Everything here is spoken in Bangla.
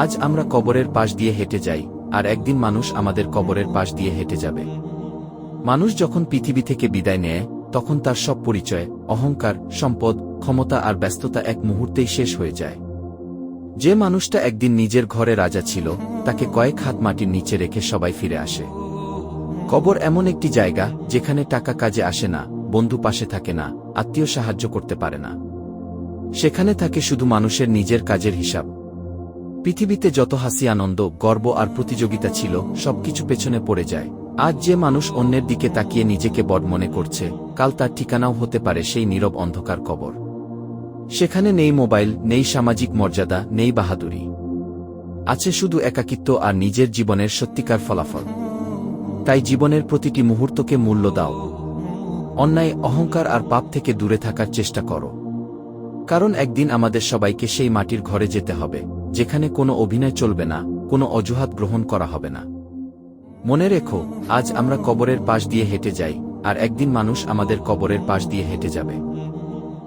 আজ আমরা কবরের পাশ দিয়ে হেঁটে যাই, আর একদিন মানুষ আমাদের কবরের পাশ দিয়ে হেঁটে যাবে। মানুষ যখন পৃথিবী থেকে বিদায় নেয়, তখন তার সব পরিচয়, অহংকার, সম্পদ, ক্ষমতা আর ব্যস্ততা এক মুহূর্তেই শেষ হয়ে যায়। যে মানুষটা একদিন নিজের ঘরে রাজা ছিল, তাকে কয়েক হাত মাটির নিচে রেখে সবাই ফিরে আসে। কবর এমন একটি জায়গা যেখানে টাকা কাজে আসে না, বন্ধু পাশে থাকে না, আত্মীয় সাহায্য করতে পারে না। সেখানে থাকে শুধু মানুষের নিজের কাজের হিসাব। পৃথিবীতে যত হাসি, আনন্দ, গর্ব আর প্রতিযোগিতা ছিল, সবকিছু পেছনে পড়ে যায়। আজ যে মানুষ অন্যের দিকে তাকিয়ে নিজেকে বড় মনে করছে, কাল তার ঠিকানাও হতে পারে সেই নীরব অন্ধকার কবর। সেখানে নেই মোবাইল, নেই সামাজিক মর্যাদা, নেই বাহাদুরি। আছে শুধু একাকিত্ব আর নিজের জীবনের সত্যিকার ফলাফল। তাই জীবনের প্রতিটি মুহূর্তকে মূল্য দাও। অন্যায়, অহংকার আর পাপ থেকে দূরে থাকার চেষ্টা করো। কারণ একদিন আমাদের সবাইকে সেই মাটির ঘরে যেতে হবে, যেখানে কোনো অভিনয় চলবে না, কোনো অজুহাত গ্রহণ করা হবে না। মনে রেখো, আজ আমরা কবরের পাশ দিয়ে হেঁটে যাই, আর একদিন মানুষ আমাদের কবরের পাশ দিয়ে হেঁটে যাবে।